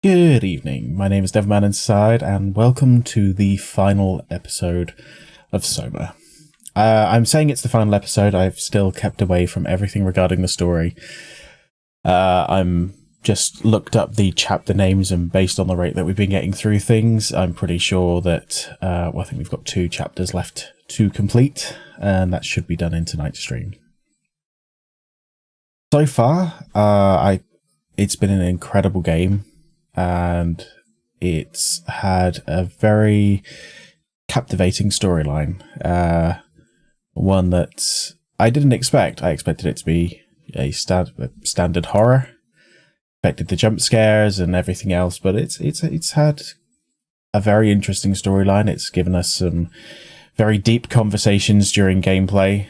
Good evening, my name is Devman Inside, and welcome to the final episode of SOMA. I'm saying it's the final episode. I've still kept away from everything regarding the story. I'm just looked up the chapter names, and based on the rate that we've been getting through things, I'm pretty sure that, I think we've got 2 chapters left to complete, and that should be done in tonight's stream. So far, it's been an incredible game. And it's had a very captivating storyline. One that I didn't expect. I expected it to be a standard horror. Expected the jump scares and everything else, but it's had a very interesting storyline. It's given us some very deep conversations during gameplay.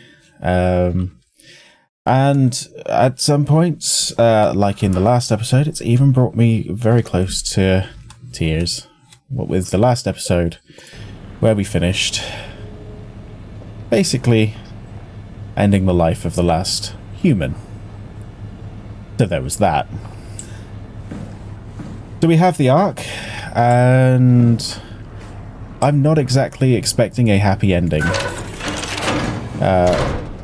And at some points, like in the last episode, it's even brought me very close to tears. What with the last episode, where we finished basically ending the life of the last human. So there was that. So we have the arc, and I'm not exactly expecting a happy ending.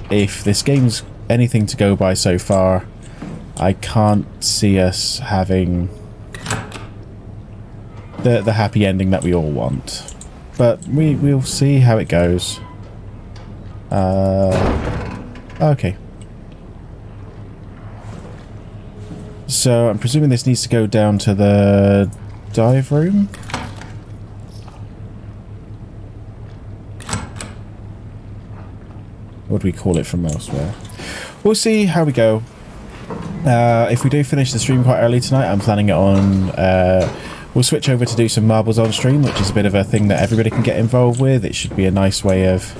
If this game's anything to go by so far, I can't see us having the happy ending that we all want. But we'll see how it goes. Okay. So I'm presuming this needs to go down to the dive room. What do we call it from elsewhere? We'll see how we go. If we do finish the stream quite early tonight, I'm planning it on... we'll switch over to do some marbles on stream, which is a bit of a thing that everybody can get involved with. It should be a nice way of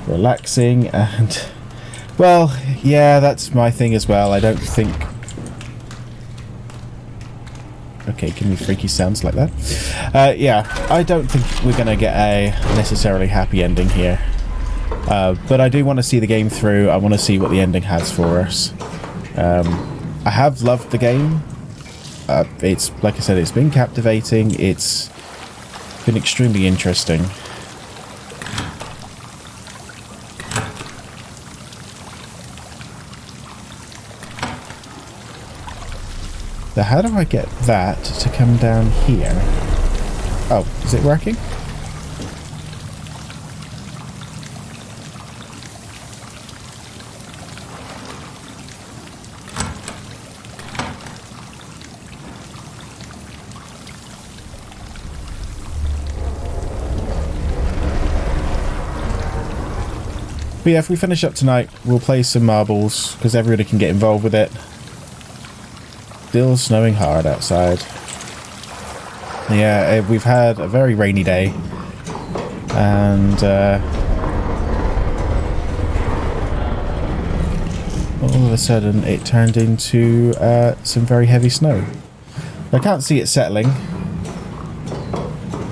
relaxing and... Well, yeah, that's my thing as well. I don't think... Okay, give me freaky sounds like that. Yeah, I don't think we're going to get a necessarily happy ending here. But I do want to see the game through. I want to see what the ending has for us. I have loved the game. It's, like I said, it's been captivating. It's been extremely interesting. So how do I get that to come down here? Oh, is it working? But yeah, if we finish up tonight, we'll play some marbles, because everybody can get involved with it. Still snowing hard outside. Yeah, we've had a very rainy day. And all of a sudden it turned into some very heavy snow. I can't see it settling.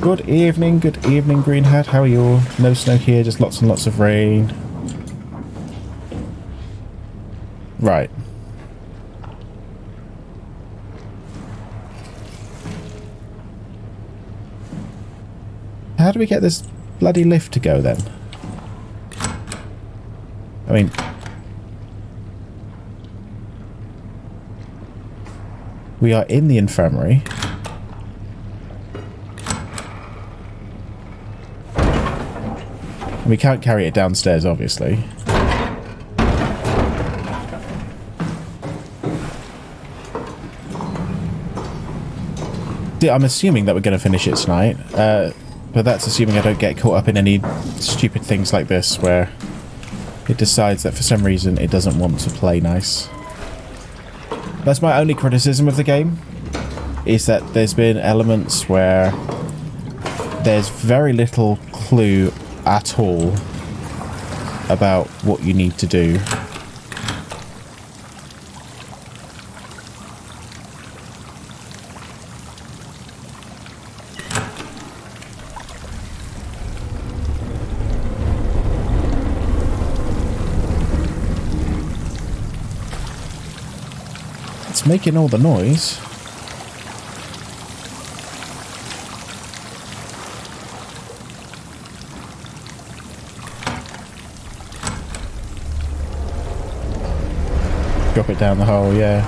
Good evening, Green Hat. How are you all? No snow here, just lots and lots of rain. Right. How do we get this bloody lift to go then? I mean... We are in the infirmary. And we can't carry it downstairs, obviously. I'm assuming that we're going to finish it tonight, but that's assuming I don't get caught up in any stupid things like this where it decides that for some reason it doesn't want to play nice. That's my only criticism of the game, is that there's been elements where there's very little clue at all about what you need to do. It's making all the noise. Drop it down the hole, yeah.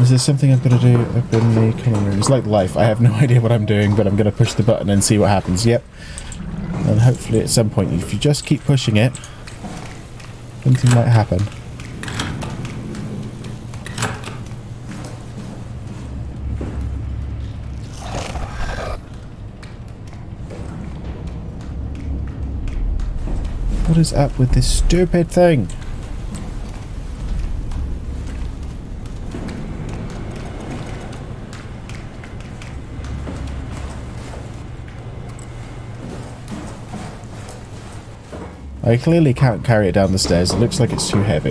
Is there something I've got to do up in the common room? It's like life. I have no idea what I'm doing, but I'm going to push the button and see what happens. Yep. And hopefully at some point, if you just keep pushing it, something might happen. What is up with this stupid thing? I clearly can't carry it down the stairs. It looks like it's too heavy.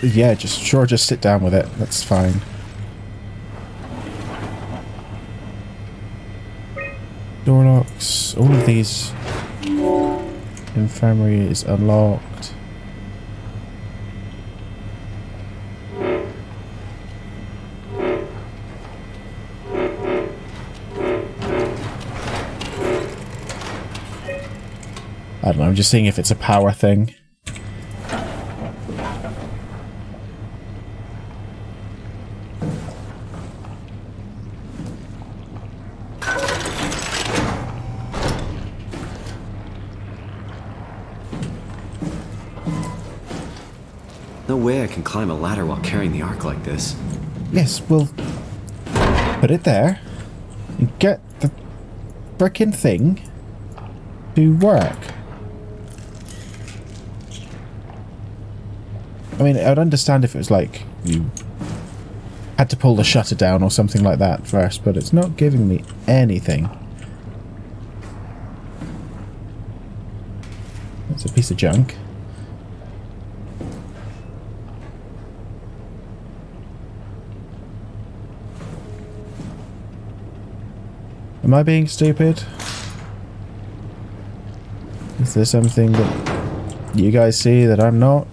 Yeah, just sit down with it. That's fine. Door locks. All of these. Infirmary is unlocked. I don't know, I'm just seeing if it's a power thing. No way I can climb a ladder while carrying the ark like this. Yes, we'll put it there and get the frickin' thing to work. I mean, I'd understand if it was like you had to pull the shutter down or something like that first, but it's not giving me anything. It's a piece of junk. Am I being stupid? Is there something that you guys see that I'm not?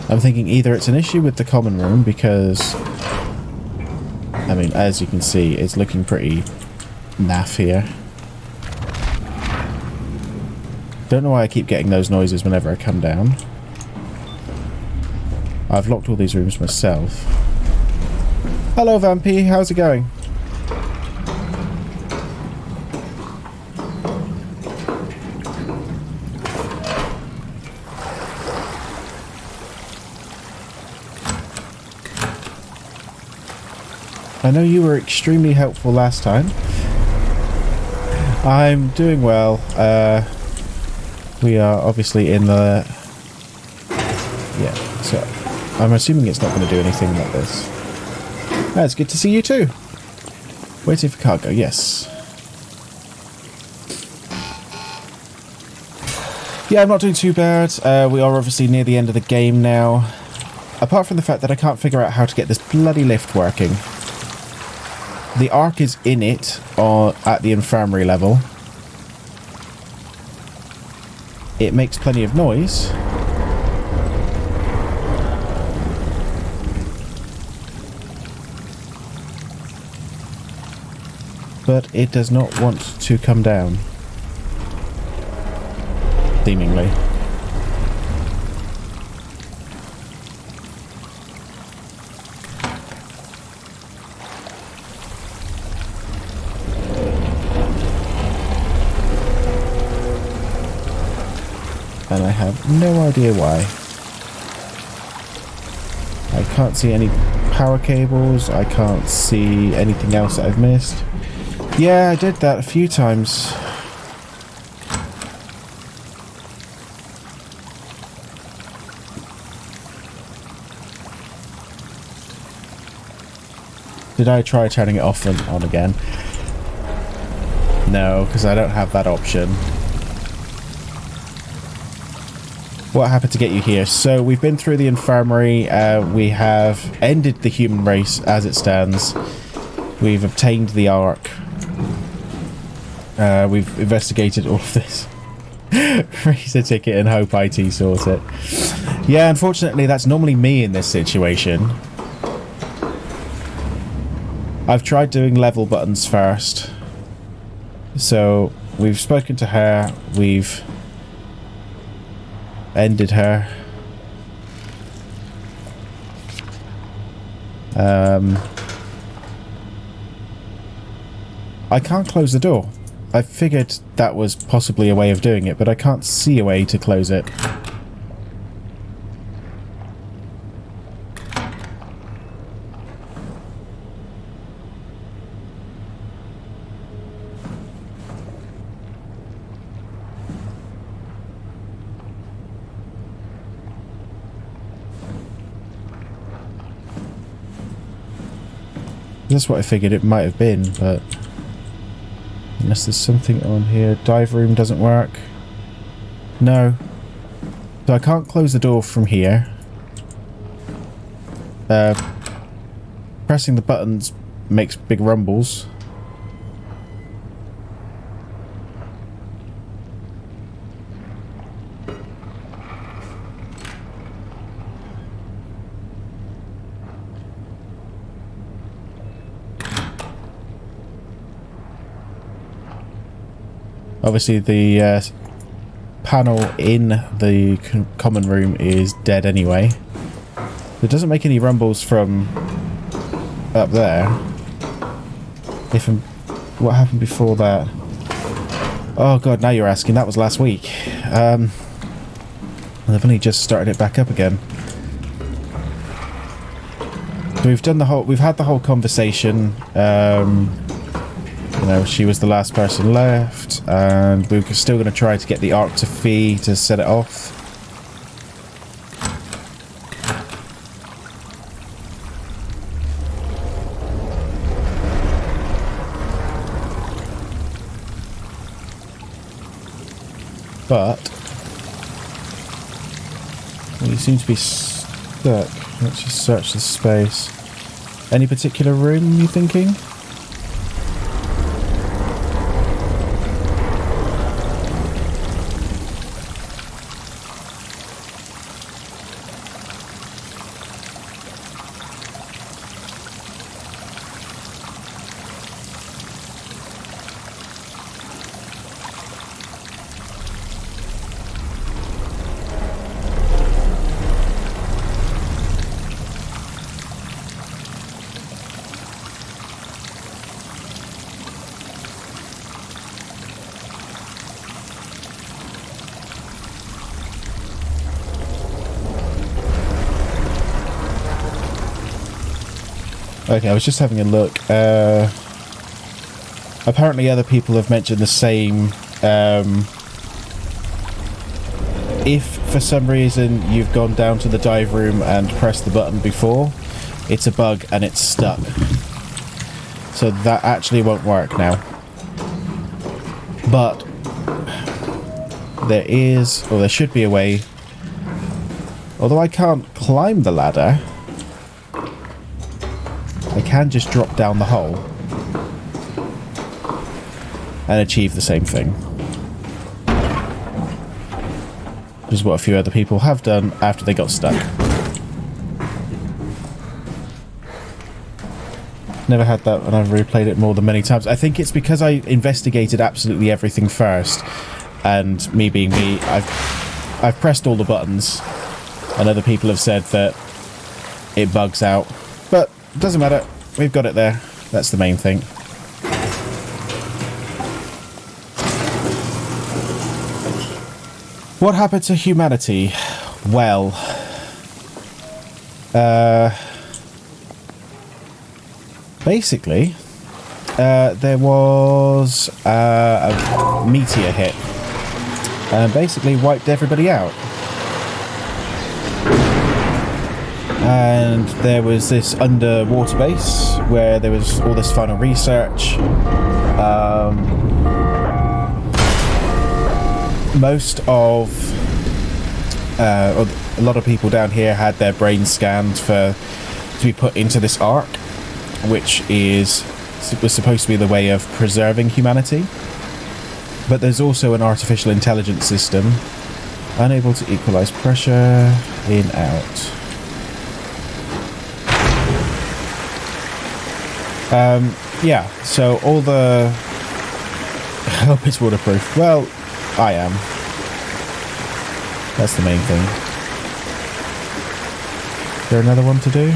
I'm thinking either it's an issue with the common room because, I mean, as you can see, it's looking pretty naff here. Don't know why I keep getting those noises whenever I come down. I've locked all these rooms myself. Hello, Vampy. How's it going? I know you were extremely helpful last time. I'm doing well. We are obviously in the... Yeah, so I'm assuming it's not going to do anything like this. It's good to see you too. Waiting for cargo, yes. Yeah, I'm not doing too bad. We are obviously near the end of the game now. Apart from the fact that I can't figure out how to get this bloody lift working. The ark is in it at the infirmary level. It makes plenty of noise. But it does not want to come down. Seemingly. And I have no idea why. I can't see any power cables. I can't see anything else that I've missed. Yeah, I did that a few times. Did I try turning it off and on again? No, because I don't have that option. what happened to get you here? So we've been through the infirmary. We have ended the human race as it stands. We've obtained the Ark. We've investigated all of this. Raise a ticket and hope IT sort it. Yeah, unfortunately, that's normally me in this situation. I've tried doing level buttons first. So we've spoken to her. We've ended her. I can't close the door. I figured that was possibly a way of doing it, but I can't see a way to close it. That's what I figured it might have been, but unless there's something on here. Dive room doesn't work. No. So I can't close the door from here. Pressing the buttons makes big rumbles. Obviously, the panel in the common room is dead anyway. It doesn't make any rumbles from up there. What happened before that? Oh god, now you're asking. That was last week. I've only just started it back up again. So we've had the whole conversation. You know, she was the last person left, and we were still going to try to get the Ark to Fee to set it off. But we seem to be stuck. Let's just search the space. Any particular room, you thinking? Okay, I was just having a look. Apparently other people have mentioned the same. If for some reason you've gone down to the dive room and pressed the button before, it's a bug and it's stuck. So that actually won't work now. But there is, or there should be a way, although I can't climb the ladder, I can just drop down the hole and achieve the same thing. Which is what a few other people have done after they got stuck. Never had that and I've replayed it more than many times. I think it's because I investigated absolutely everything first, and me being me, I've pressed all the buttons, and other people have said that it bugs out. But it doesn't matter. We've got it there. That's the main thing. What happened to humanity? Well, basically, there was a meteor hit and basically wiped everybody out. And there was this underwater base where there was all this final research. Most of a lot of people down here had their brains scanned to be put into this ark, which was supposed to be the way of preserving humanity. But there's also an artificial intelligence system unable to equalize pressure in out. Yeah, so all the... I hope it's waterproof. Well, I am. That's the main thing. Is there another one to do?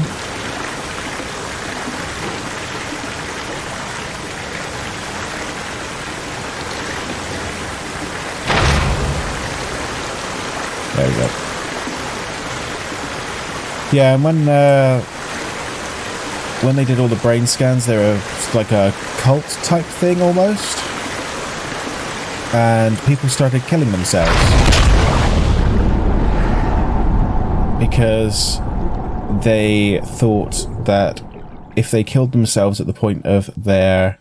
There we go. Yeah, and when they did all the brain scans, they were like a cult type thing almost. And people started killing themselves. Because they thought that if they killed themselves at the point of their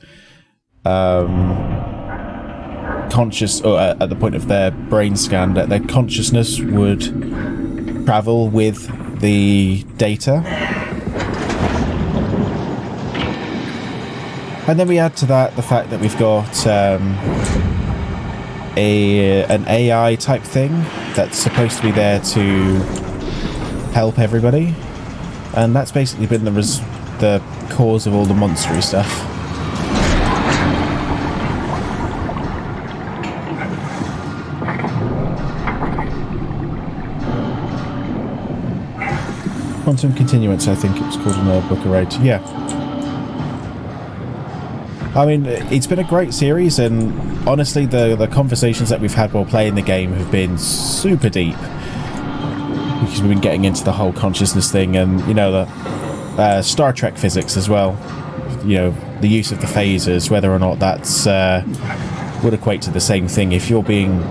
conscious, or at the point of their brain scan, that their consciousness would travel with the data. And then we add to that the fact that we've got an AI type thing that's supposed to be there to help everybody, and that's basically been the cause of all the monstery stuff. Quantum Continuance, I think it was called in the book of Raid. Yeah. I mean, it's been a great series, and honestly, the conversations that we've had while playing the game have been super deep. Because we've been getting into the whole consciousness thing, and, you know, the Star Trek physics as well. You know, the use of the phasers, whether or not that's would equate to the same thing. If you're being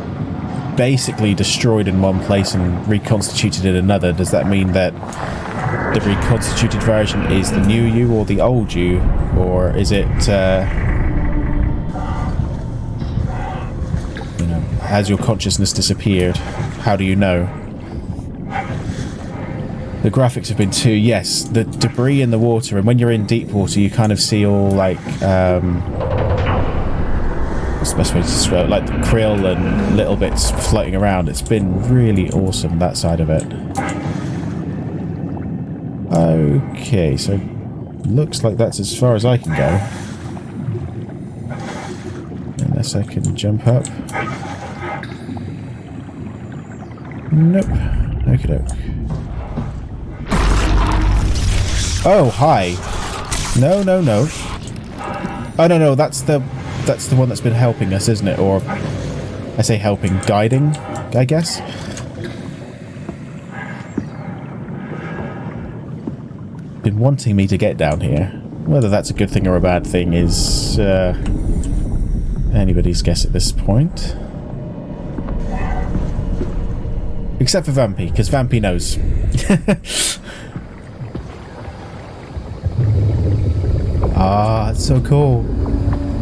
basically destroyed in one place and reconstituted in another, does that mean that the reconstituted version is the new you or the old you? Or is it, you know, has your consciousness disappeared? How do you know? The graphics have been too, yes, the debris in the water, and when you're in deep water you kind of see all like, what's the best way to describe it? Like the krill and little bits floating around. It's been really awesome, that side of it. Okay, so looks like that's as far as I can go. Unless I can jump up. Nope. Okie doke. Oh, hi. No, no, no. Oh, no, no, that's the one that's been helping us, isn't it? Or, I say helping, guiding, I guess? Been wanting me to get down here. Whether that's a good thing or a bad thing is anybody's guess at this point. Except for Vampy, because Vampy knows. Ah, it's so cool.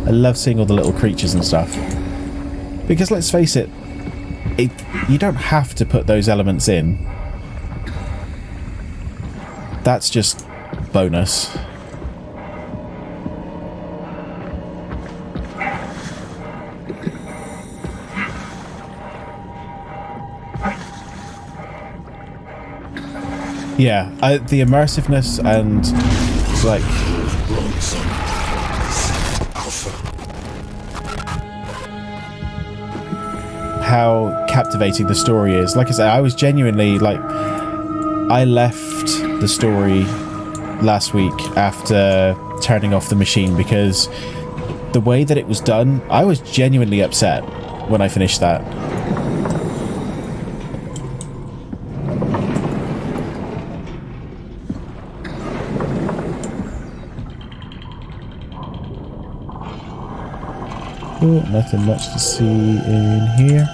I love seeing all the little creatures and stuff. Because let's face it, you don't have to put those elements in. That's just bonus. Yeah, the immersiveness and like how captivating the story is. Like I said, I was genuinely like, I left the story last week after turning off the machine because the way that it was done, I was genuinely upset when I finished that. Oh, nothing much to see in here.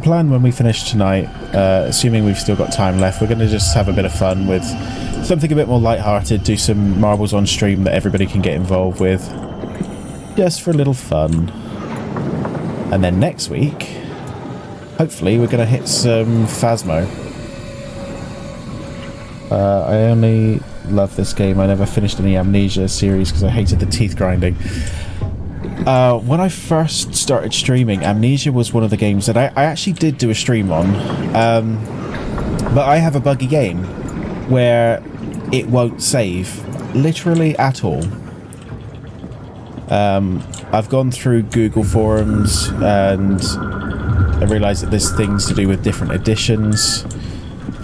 the plan when we finish tonight, assuming we've still got time left, we're going to just have a bit of fun with something a bit more lighthearted, do some marbles on stream that everybody can get involved with, just for a little fun. And then next week, hopefully, we're going to hit some Phasmo. I only love this game. I never finished any Amnesia series because I hated the teeth grinding. When I first started streaming, Amnesia was one of the games that I actually did do a stream on. But I have a buggy game where it won't save, literally at all. I've gone through Google forums and I realised that there's things to do with different editions.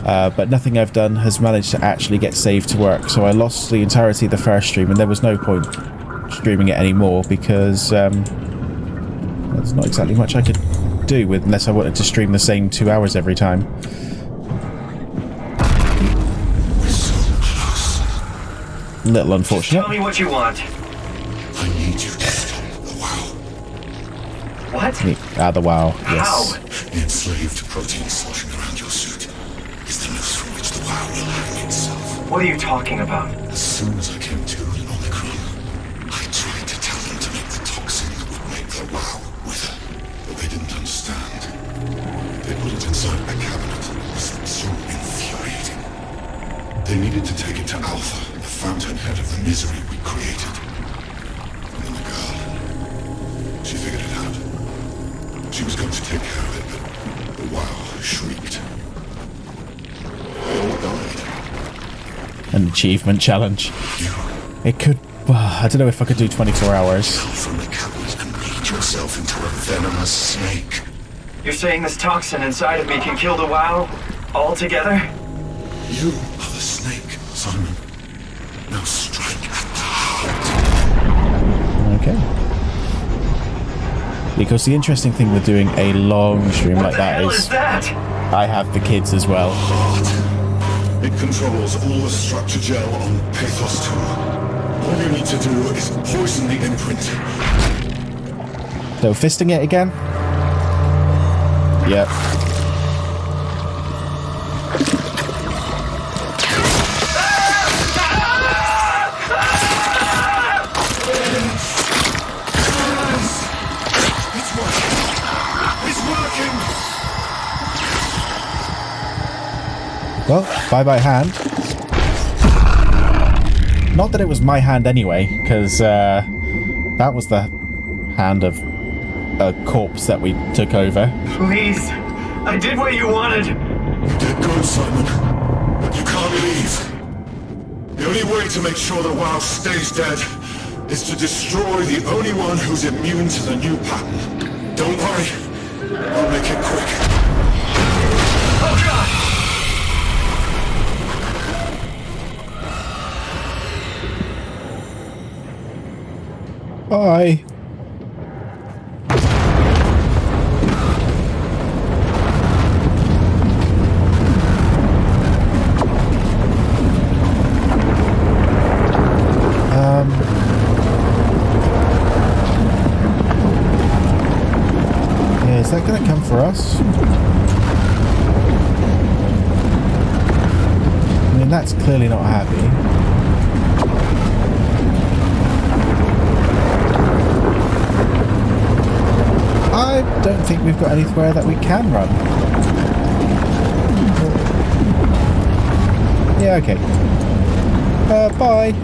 But nothing I've done has managed to actually get saved to work, so I lost the entirety of the first stream, and there was no point streaming it anymore because there's not exactly much I could do with unless I wanted to stream the same 2 hours every time. Little unfortunate. Tell me what you want. I need you to stop the WoW. What? The WoW, yes. How? The enslaved protein sloshing around your suit is the noose from which the WoW will hang itself. What are you talking about? As soon as I came to in Omicron, I tried to tell them to make the toxin that would make the WoW wither, but they didn't understand. They put it inside a cabinet. It was so infuriating. They needed to take it to Alpha, the fountainhead of the misery we created. And then the girl, she figured it out. She was going to take care of it, but the WoW shrieked. They all died. An achievement challenge. You It could... I don't know if I could do 24 hours. fell from the cabinet and made yourself into a venomous snake. You're saying this toxin inside of me can kill the WoW altogether? You are the snake, Simon. Now strike at the heart. Okay. Because the interesting thing with doing a long stream What like the that hell is is that? I have the kids as well. Heart. It controls all the structure gel on PATHOS-II. All you need to do is poison the imprint. So fisting it again? Yep. It's working. It's working. Well, bye-bye hand. Not that it was my hand anyway, because that was the hand of a corpse that we took over. Please. I did what you wanted. You did good, Simon. But you can't leave. The only way to make sure the WoW stays dead is to destroy the only one who's immune to the new pattern. Don't worry. I'll make it quick. Oh god! Bye. Yeah, is that going to come for us? I mean, that's clearly not happy. I don't think we've got anywhere that we can run. Yeah, okay. Bye.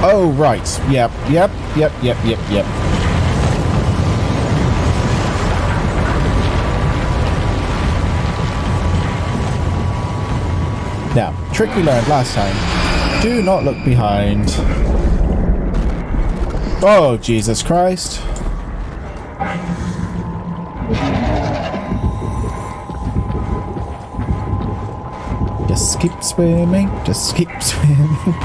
Oh, right. Yep. Now, trick we learned last time. Do not look behind. Oh, Jesus Christ. Just keep swimming. Just keep swimming.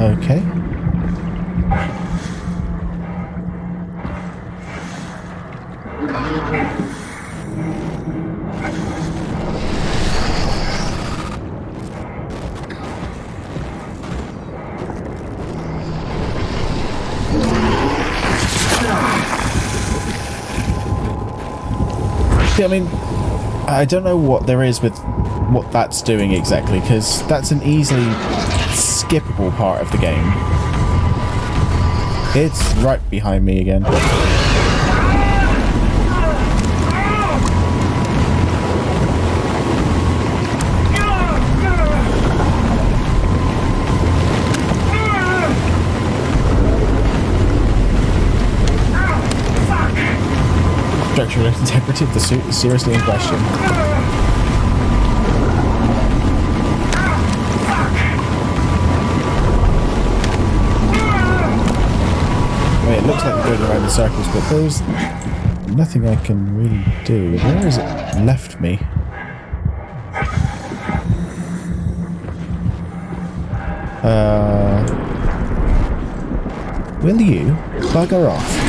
Okay. Yeah, I mean, I don't know what there is with what that's doing exactly, because that's an easily skippable part of the game. It's right behind me again. Structural integrity of the suit is seriously in question. I mean, it looks like we're going around in circles, but there's nothing I can really do. Where has it left me? Will you bugger off?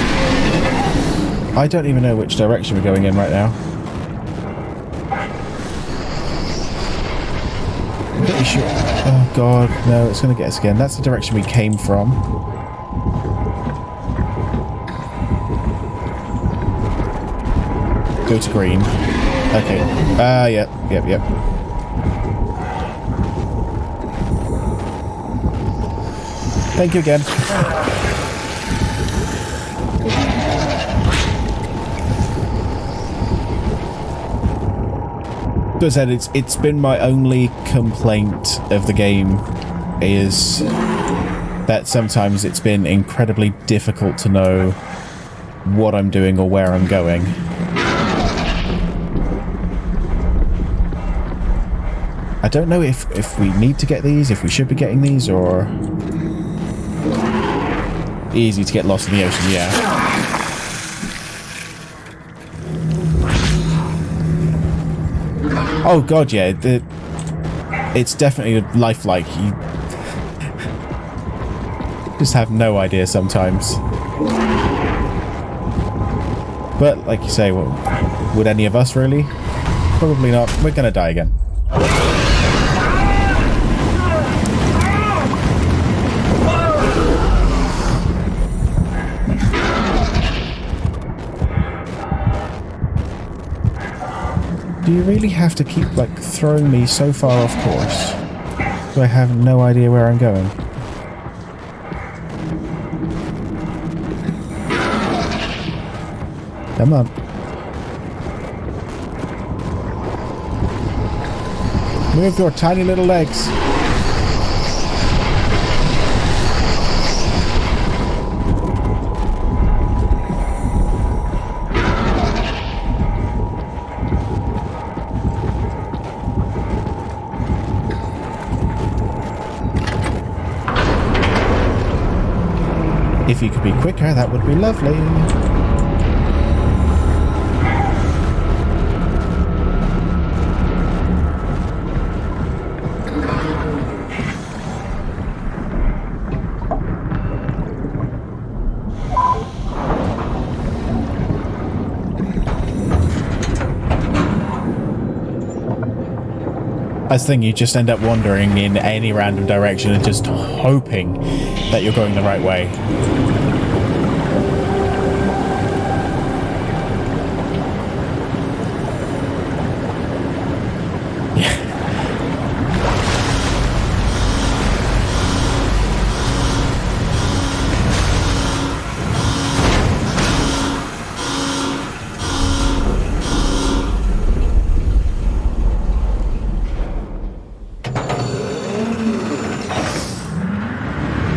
I don't even know which direction we're going in right now. I'm pretty sure. Oh god, no, it's going to get us again. That's the direction we came from. Go to green. Okay. Yep. Thank you again. As I said, it's been my only complaint of the game is that sometimes it's been incredibly difficult to know what I'm doing or where I'm going. I don't know if we need to get these, if we should be getting these, or... Easy to get lost in the ocean, yeah. Oh god, yeah, it's definitely lifelike. You just have no idea sometimes. But, like you say, well, would any of us really? Probably not. We're gonna die again. Do you really have to keep, like, throwing me so far off course? So I have no idea where I'm going. Come on. Move your tiny little legs. If you could be quicker, that would be lovely. I think you just end up wandering in any random direction and just hoping that you're going the right way.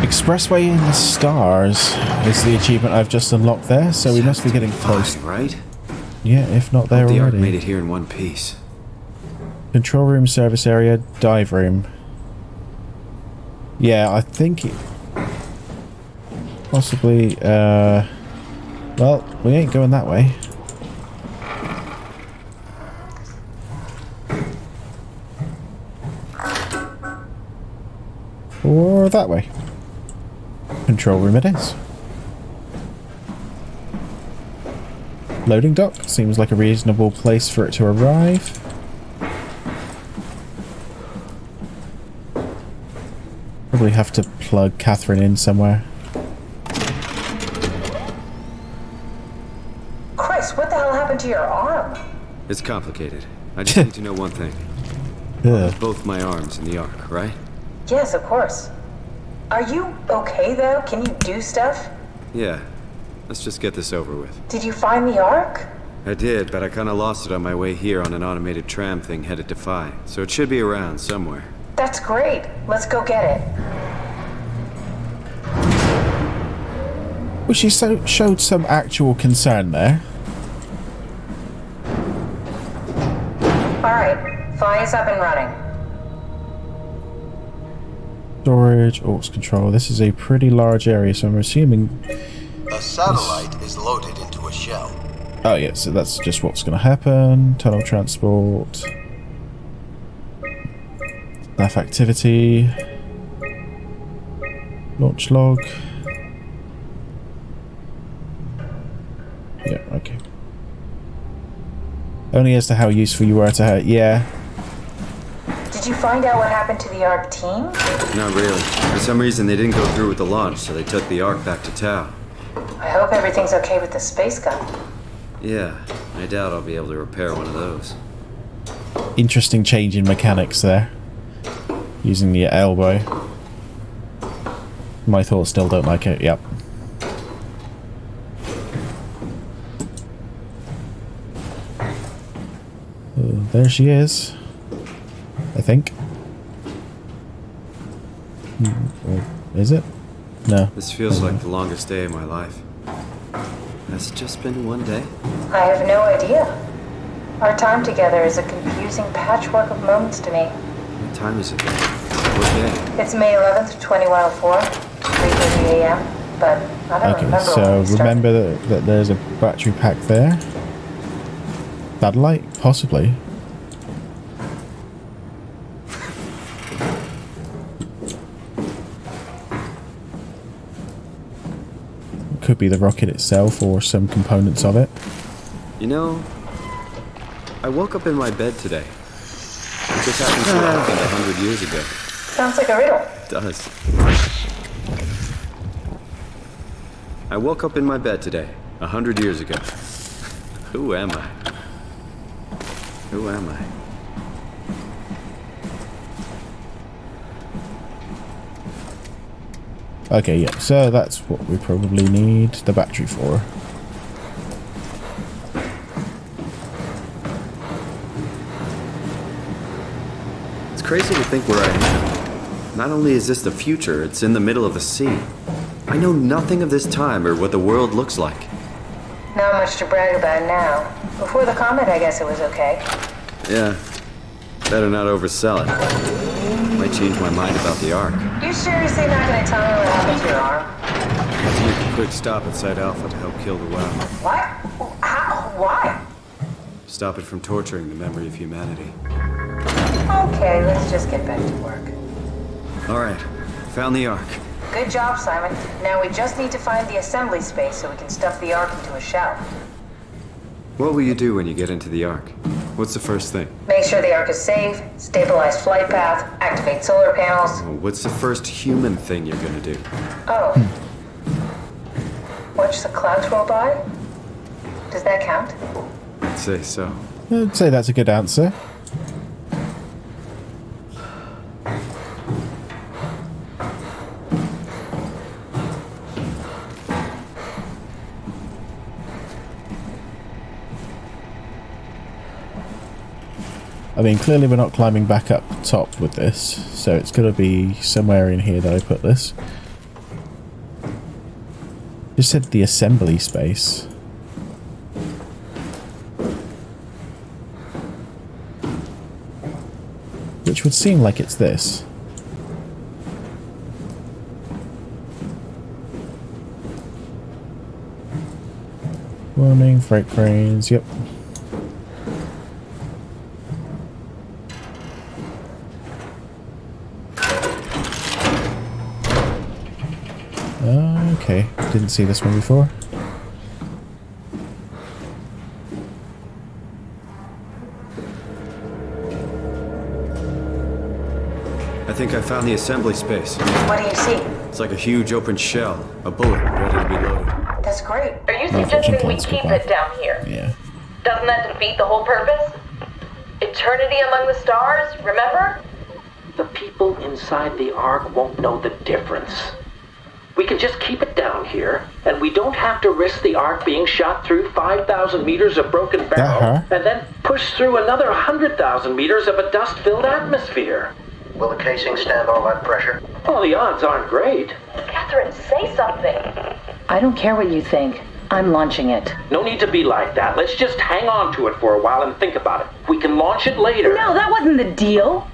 Expressway in the Stars is the achievement I've just unlocked there, so we must be getting close. Fine, right? Yeah, if not there The Ark already. made it here in one piece. Control room, service area, dive room. Yeah, I think it possibly, well, we ain't going that way. Or that way. Control room it is. Loading dock seems like a reasonable place for it to arrive. Probably have to plug Catherine in somewhere. Chris, what the hell happened to your arm? It's complicated. I just need to know one thing. Ugh. Both my arms in the Ark, right? Yes, of course. Are you okay, though? Can you do stuff? Yeah. Let's just get this over with. Did you find the Ark? I did, but I kinda lost it on my way here on an automated tram thing headed to Phi. So it should be around somewhere. That's great. Let's go get it. Well, she showed some actual concern there. Alright, Phi is up and running. Storage, aux control. This is a pretty large area, so I'm assuming... A satellite is loaded into a shell. Oh yeah, so that's just what's going to happen. Tunnel transport. Staff activity. Launch log. Yeah, okay. Only as to how useful you were to her. Yeah. Did you find out what happened to the Ark team? Not really. For some reason they didn't go through with the launch, so they took the Ark back to Tau. I hope everything's okay with the space gun. Yeah, I doubt I'll be able to repair one of those. Interesting change in mechanics there. Using the elbow. My thoughts still don't like it, yep. There she is. I think. Or is it? No. This feels like the longest day of my life. Has it just been one day? I have no idea. Our time together is a confusing patchwork of moments to me. What time is it? What day? It's May 11th, 2104, 3:30 a.m., but I don't Okay, remember so when we started. remember that there's a battery pack there. Satellite? Possibly. Could be the rocket itself or some components of it. You know, I woke up in my bed today. It just happened to happen 100 years ago. Sounds like a riddle. It does. I woke up in my bed today, 100 years ago. Who am I? Who am I? Okay, yeah, so that's what we probably need the battery for. It's crazy to think where I am. Not only is this the future, it's in the middle of the sea. I know nothing of this time or what the world looks like. Not much to brag about now. Before the comet, I guess it was okay. Yeah, better not oversell it. Might change my mind about the Ark. You seriously not gonna tell me what happened to your arm? Had to make a quick stop at Site Alpha to help kill the WoW. What? How? Why? Stop it from torturing the memory of humanity. Okay, let's just get back to work. Alright, found the Ark. Good job, Simon. Now we just need to find the assembly space so we can stuff the Ark into a shell. What will you do when you get into the Ark? What's the first thing? Make sure the Ark is safe, stabilize flight path, activate solar panels. What's the first human thing you're gonna do? Oh. Watch the clouds roll by? Does that count? I'd say so. I'd say that's a good answer. I mean, clearly we're not climbing back up top with this, so it's going to be somewhere in here that I put this. Just said the assembly space. Which would seem like it's this. Warning, freight cranes, yep. Okay, didn't see this one before. I think I found the assembly space. What do you see? It's like a huge open shell, a bullet ready to be loaded. That's great. Are you Well, suggesting we Frictional keep Games it down here? Yeah. Doesn't that defeat the whole purpose? Eternity among the stars, remember? The people inside the Ark won't know the difference. We can just keep it down here, and we don't have to risk the Ark being shot through 5,000 meters of broken barrel, her? and then push through another 100,000 meters of a dust-filled atmosphere. Will the casing stand all that pressure? Well, the odds aren't great. Catherine, say something. I don't care what you think. I'm launching it. No need to be like that. Let's just hang on to it for a while and think about it. We can launch it later. No, that wasn't the deal.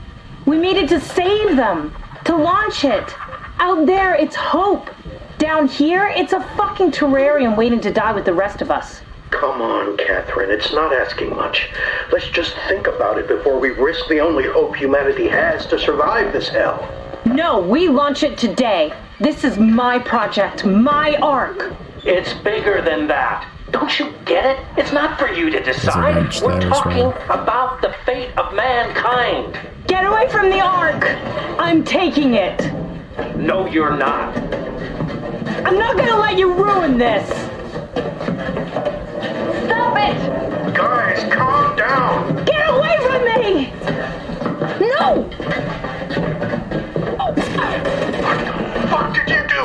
We needed to save them. To launch it. Out there, it's hope. Down here, it's a fucking terrarium waiting to die with the rest of us. Come on, Catherine, it's not asking much. Let's just think about it before we risk the only hope humanity has to survive this hell. No, we launch it today. This is my project, my Ark. It's bigger than that. Don't you get it? It's not for you to decide. wrench We're there as talking well. about the fate of mankind. Get away from the Ark. I'm taking it. No, you're not. I'm not gonna let you ruin this. Stop it! Guys, calm down! Get away from me! No! What did you do?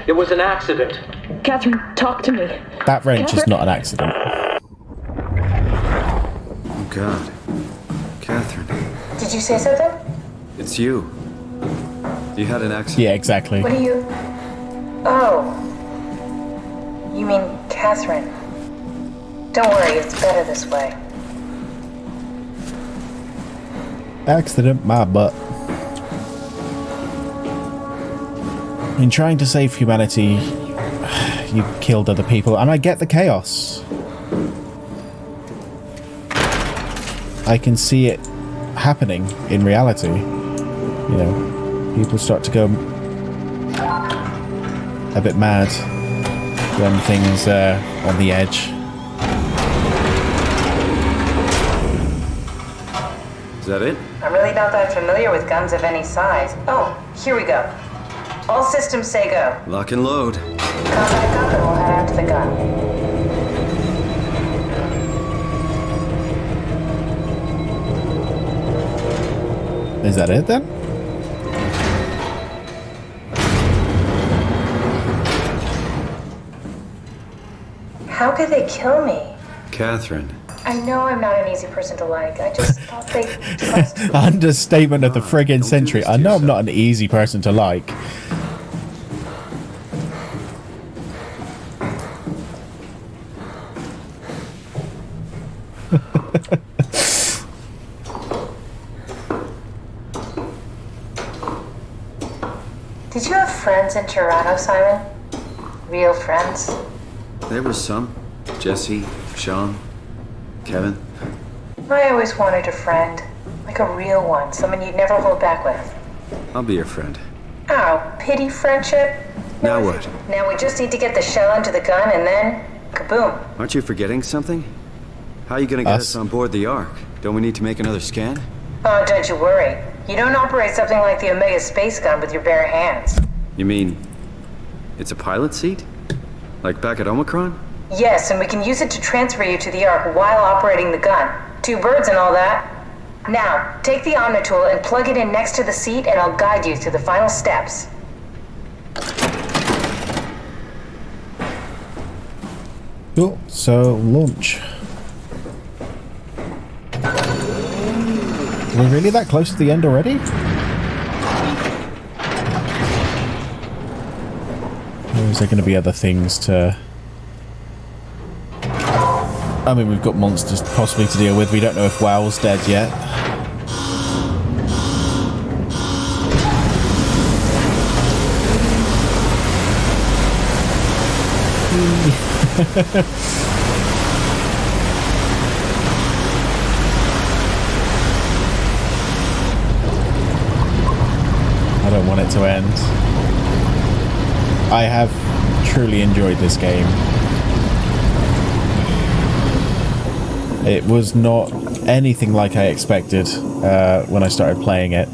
It was an accident. Catherine, talk to me. That wrench is not an accident. Oh, God. Catherine, Did you say something? it's you. You had an accident. Yeah, exactly. What are you... Oh. You mean Catherine. Don't worry, it's better this way. Accident, my butt. In trying to save humanity, you killed other people, and I get the chaos. I can see it happening in reality. You know, people start to go a bit mad when things are on the edge. Is that it? I'm really not that familiar with guns of any size. Oh, here we go. All systems say go. Lock and load. Come back up and we'll head out to the gun. Is that it then? How could they kill me? Catherine. I know I'm not an easy person to like. I just thought they trust me. Understatement of the friggin' Don't do century. this to I know I'm yourself. not an easy person to like. Did you have friends in Toronto, Simon? Real friends? There was some. Jesse, Sean, Kevin. I always wanted a friend. Like a real one. Someone you'd never hold back with. I'll be your friend. Oh, pity friendship? Now what? Now we just need to get the shell into the gun and then... kaboom. Aren't you forgetting something? How are you gonna get Us? us on board the Ark? Don't we need to make another scan? Oh, don't you worry. You don't operate something like the Omega space gun with your bare hands. You mean it's a pilot seat? Like back at Omicron? Yes, and we can use it to transfer you to the Ark while operating the gun. 2 birds and all that. Now, take the Omni tool and plug it in next to the seat and I'll guide you through the final steps. Cool. So, launch. We're really that close to the end already? Or is there going to be other things to... I mean, we've got monsters possibly to deal with. We don't know if WoW's dead yet. I don't want it to end. I have truly enjoyed this game. It was not anything like I expected when I started playing it,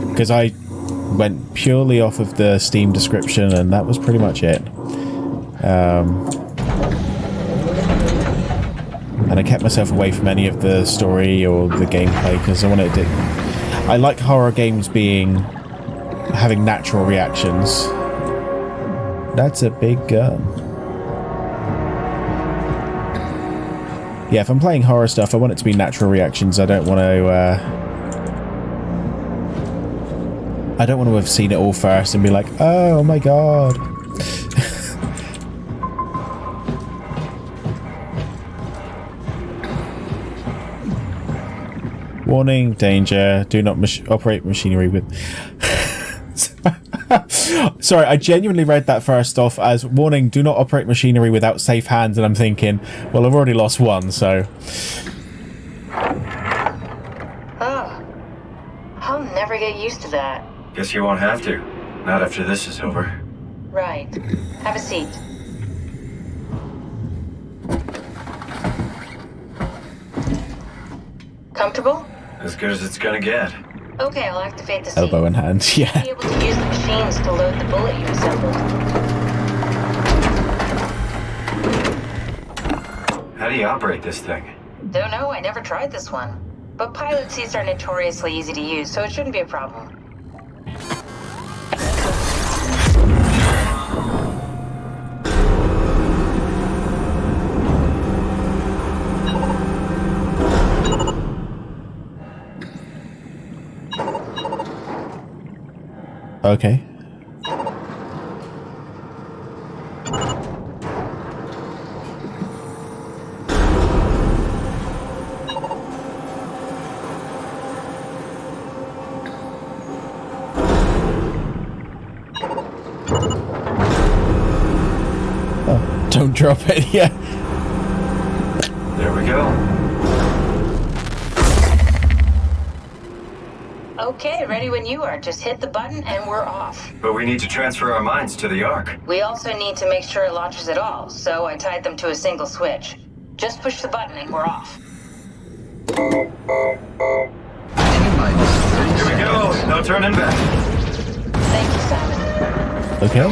because I went purely off of the Steam description and that was pretty much it. And I kept myself away from any of the story or the gameplay because I wanted it. I like horror games having natural reactions. That's a big gun. Yeah, if I'm playing horror stuff, I want it to be natural reactions. I don't want to have seen it all first and be like, oh my god. Warning, danger, do not operate machinery with... Sorry, I genuinely read that first off as, warning, do not operate machinery without safe hands, and I'm thinking, well, I've already lost one, so... Oh. I'll never get used to that. Guess you won't have to. Not after this is over. Right. Have a seat. Comfortable? As good as it's gonna get. Okay, I'll activate the seat. Elbow in hand, yeah. You'll be able to use the machines to load the bullet you assembled. How do you operate this thing? Don't know, I never tried this one. But pilot seats are notoriously easy to use, so it shouldn't be a problem. Okay. Oh, don't drop it, yeah. There we go. Okay, ready when you are. Just hit the button and we're off. But we need to transfer our minds to the Ark. We also need to make sure it launches at all, so I tied them to a single switch. Just push the button and we're off. Here we go. No turning back. Thank you, Simon. Okay.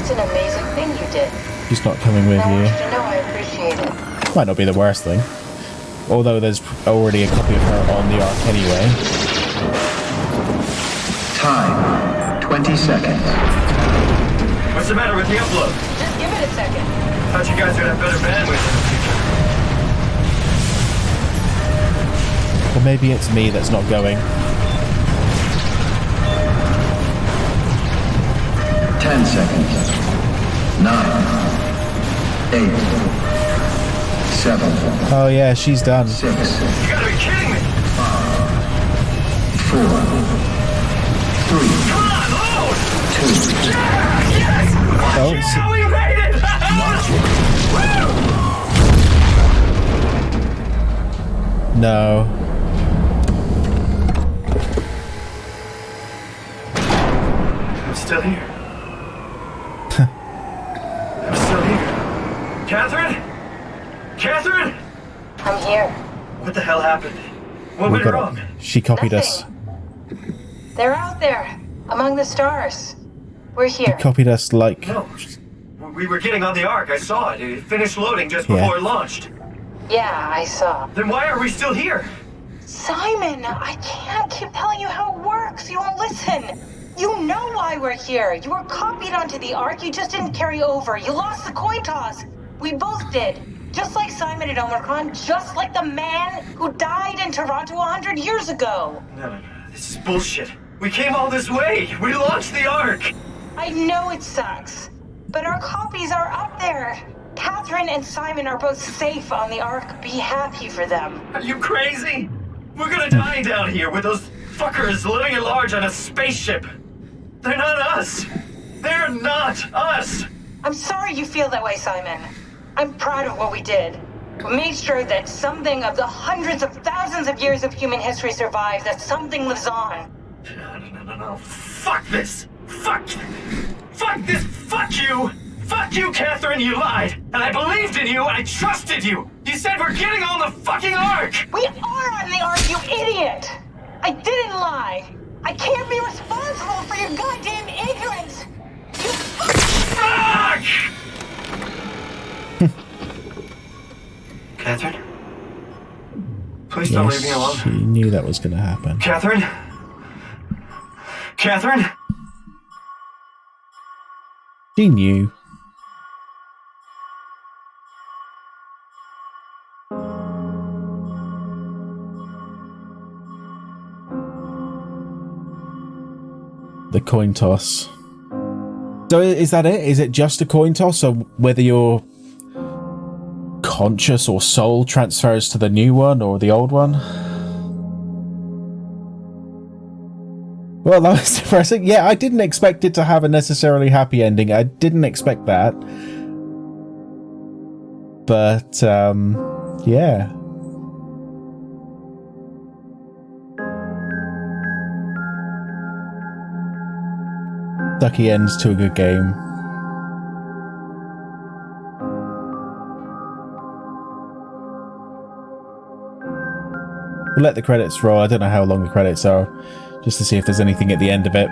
It's an amazing thing you did. He's not coming with I want you. you to know I appreciate it. Might not be the worst thing. Although there's already a copy of her on the Ark anyway. Time, 20 seconds. What's the matter with the upload? Just give it a second. Thought you guys would have better bandwidth in the future. Or maybe it's me that's not going. 10 seconds. 9, 8, 7. Oh yeah, she's done. 6. You gotta be kidding me! 4, 3, Come on, load! 2. Yes! Oh, Yeah, we made it! No. I'm still here. I'm still here. Catherine? Catherine? I'm here. What the hell happened? What We went got wrong? it. She copied us. They're out there, among the stars. We're She here. copied us like... No. We were getting on the Ark. I saw it. It finished loading just Yeah. before it launched. Yeah, I saw. Then why are we still here? Simon, I can't keep telling you how it works. You won't listen. You know why we're here. You were copied onto the Ark. You just didn't carry over. You lost the coin toss. We both did. Just like Simon at Omicron, just like the man who died in Toronto 100 years ago. No. This is bullshit. We came all this way. We launched the Ark. I know it sucks, but our copies are up there. Catherine and Simon are both safe on the Ark. Be happy for them. Are you crazy? We're gonna die down here with those fuckers living at large on a spaceship. They're not us. They're not us. I'm sorry you feel that way, Simon. I'm proud of what we did. We made sure that something of the hundreds of thousands of years of human history survives, that something lives on. No. Fuck this. Fuck this, fuck you! Fuck you, Catherine, you lied! And I believed in you, I trusted you! You said we're getting on the fucking Ark! We are on the Ark, you idiot! I didn't lie! I can't be responsible for your goddamn ignorance! You fuck! Catherine? Please don't leave me alone. She knew that was going to happen. Catherine? Catherine? She knew. The coin toss. So is that it? Is it just a coin toss, or whether your conscious or soul transfers to the new one or the old one? Well, that was depressing. Yeah, I didn't expect it to have a necessarily happy ending. I didn't expect that. But, yeah. Ducky ends to a good game. We'll let the credits roll. I don't know how long the credits are, just to see if there's anything at the end of it.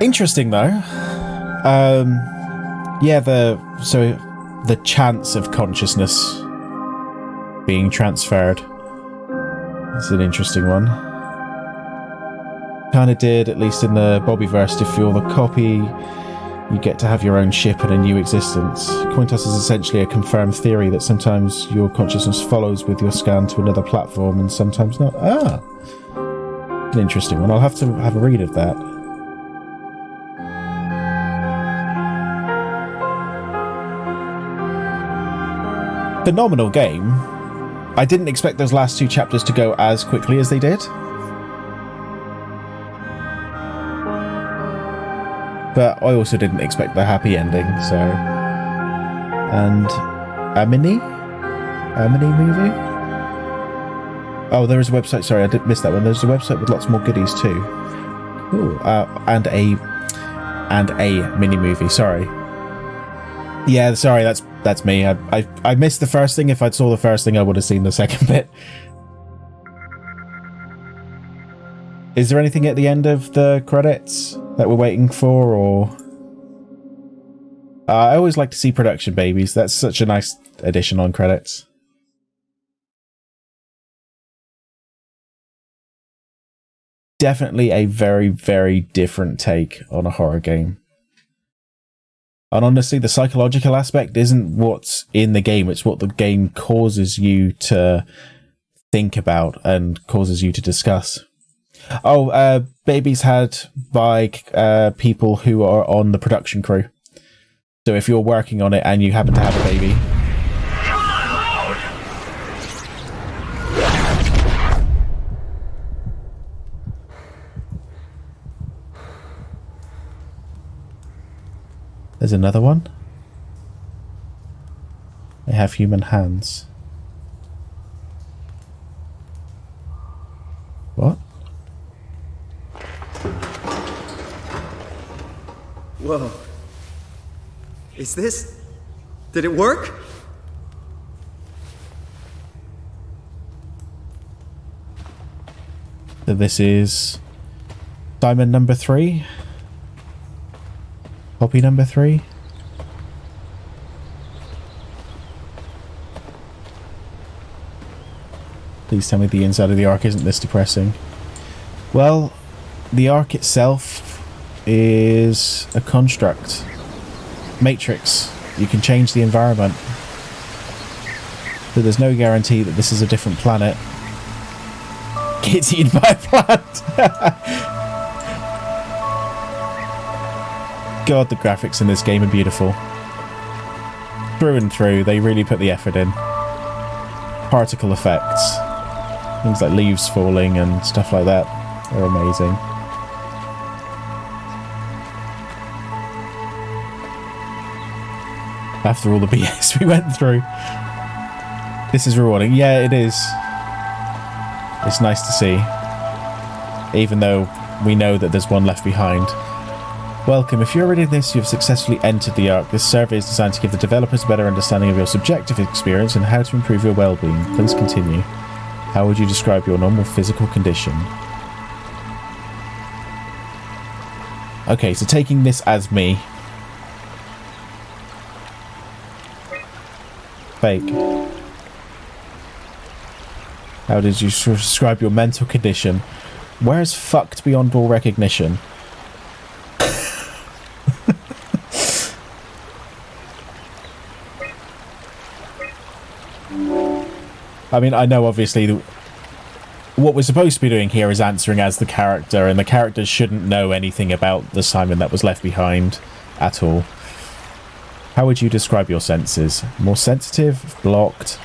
Interesting though. Yeah, the chance of consciousness being transferred is an interesting one. Kind of did, at least in the Bobbyverse, if you're the copy, you get to have your own ship and a new existence. Coin toss is essentially a confirmed theory that sometimes your consciousness follows with your scan to another platform and sometimes not. Ah! An interesting one. I'll have to have a read of that. Phenomenal game. I didn't expect those last two chapters to go as quickly as they did. But I also didn't expect the happy ending, so... And... Amnesia movie? Oh, there is a website, sorry, I did miss that one. There's a website with lots more goodies too. Ooh, and a mini-movie, sorry. Yeah, sorry, that's me. I missed the first thing. If I'd saw the first thing, I would have seen the second bit. Is there anything at the end of the credits that we're waiting for, or... I always like to see production babies. That's such a nice addition on credits. Definitely a very, very different take on a horror game. And honestly, the psychological aspect isn't what's in the game, it's what the game causes you to think about and causes you to discuss. Oh, babies had by people who are on the production crew. So if you're working on it and you happen to have a baby... There's another one. They have human hands. What? Whoa. Is this... Did it work? So this is... Diamond number 3? Copy number 3? Please tell me the inside of the Ark isn't this depressing. Well, the Ark itself is a construct. Matrix. You can change the environment. But there's no guarantee that this is a different planet. Gets eaten by a plant! God, the graphics in this game are beautiful. Through and through, they really put the effort in. Particle effects. Things like leaves falling and stuff like that are amazing. After all the BS we went through. This is rewarding. Yeah, it is. It's nice to see. Even though we know that there's one left behind. Welcome. If you're reading this, you've successfully entered the Ark. This survey is designed to give the developers a better understanding of your subjective experience and how to improve your well-being. Please continue. How would you describe your normal physical condition? Okay, so taking this as me. Fake. How did you describe your mental condition? Where's fucked beyond all recognition? I mean, I know obviously what we're supposed to be doing here is answering as the character, and the character shouldn't know anything about the Simon that was left behind at all. How would you describe your senses? More sensitive, blocked,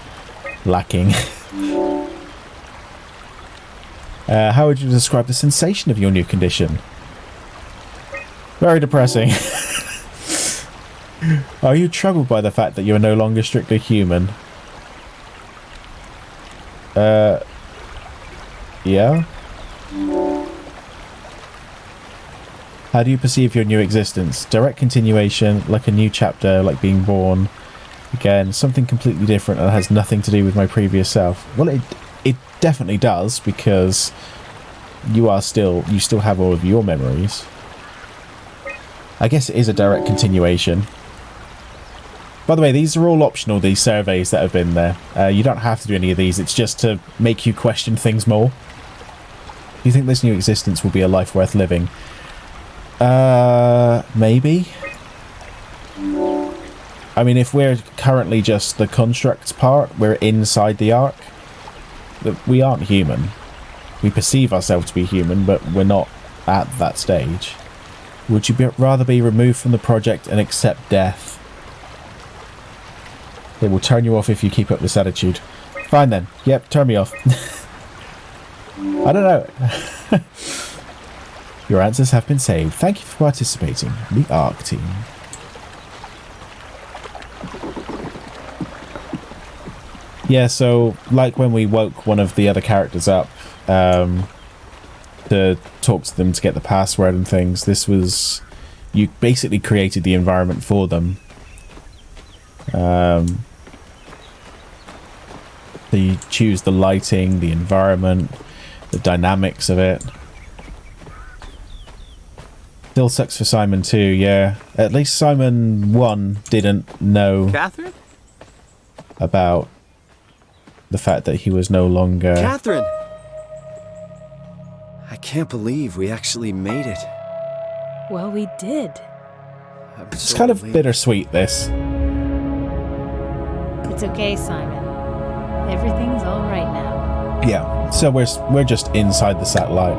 lacking? How would you describe the sensation of your new condition? Very depressing. Are you troubled by the fact that you are no longer strictly human? Yeah? How do you perceive your new existence? Direct continuation, like a new chapter, like being born. Again, something completely different and has nothing to do with my previous self. Well, it definitely does, because you still have all of your memories. I guess it is a direct continuation. By the way, these are all optional, these surveys that have been there. You don't have to do any of these, it's just to make you question things more. Do you think this new existence will be a life worth living? Maybe? I mean, if we're currently just the constructs part, we're inside the Ark, we aren't human. We perceive ourselves to be human, but we're not at that stage. Would you rather be removed from the project and accept death? It will turn you off if you keep up this attitude. Fine then. Yep, turn me off. I don't know. Your answers have been saved. Thank you for participating. The Ark team. Yeah, so like when we woke one of the other characters up to talk to them to get the password and things, this was... You basically created the environment for them. So you choose the lighting, the environment, the dynamics of it. Still sucks for Simon too, yeah. At least Simon 1 didn't know Catherine? About the fact that he was no longer... Catherine! I can't believe we actually made it. Well, we did. It's kind of bittersweet, this. It's okay, Simon. Everything's all right now. Yeah, so we're just inside the satellite.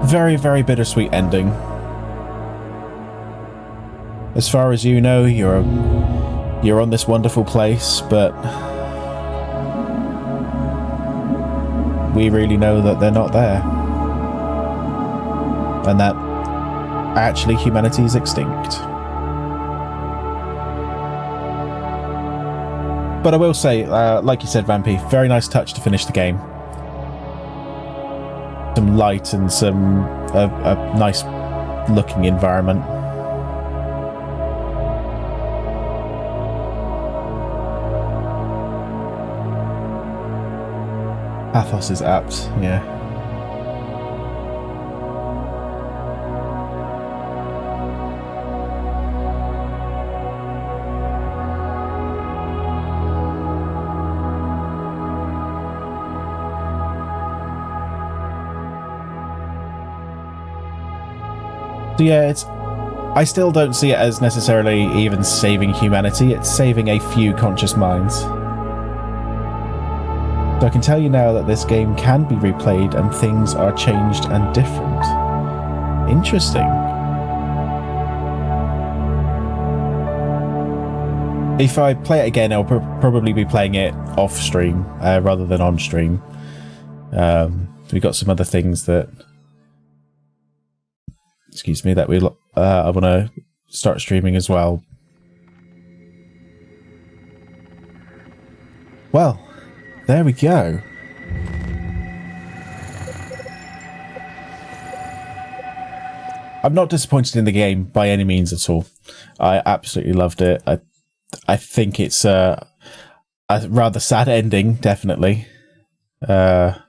Very, very bittersweet ending. As far as you know, you're on this wonderful place, but we really know that they're not there. And that actually humanity is extinct. But I will say, like you said, Vampy, very nice touch to finish the game. Some light and some a nice looking environment. Pathos is apt, yeah. So yeah, I still don't see it as necessarily even saving humanity, it's saving a few conscious minds. So I can tell you now that this game can be replayed and things are changed and different. Interesting. If I play it again, I'll probably be playing it off stream rather than on stream. We've got some other things that... Excuse me, that I want to start streaming as well. Well, there we go. I'm not disappointed in the game by any means at all. I absolutely loved it. I think it's a rather sad ending, definitely. But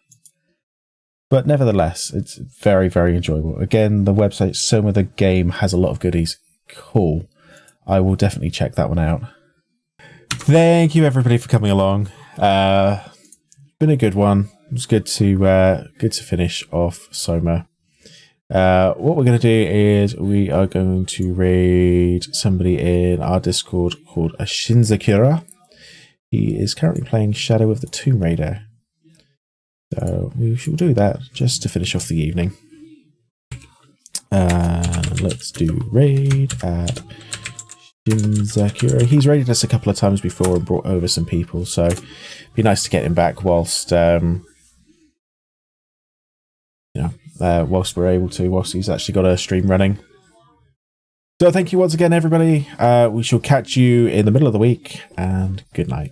nevertheless, it's very, very enjoyable. Again, the website SOMA the Game has a lot of goodies. Cool. I will definitely check that one out. Thank you everybody for coming along. Been a good one. It was good to finish off SOMA. What we're going to do is we are going to raid somebody in our Discord called Shinzakura. He is currently playing Shadow of the Tomb Raider. So we shall do that just to finish off the evening. Let's do raid at Shinzakura. He's raided us a couple of times before and brought over some people, so it'd be nice to get him back whilst whilst we're able to, whilst he's actually got a stream running. So thank you once again, everybody. We shall catch you in the middle of the week, and good night.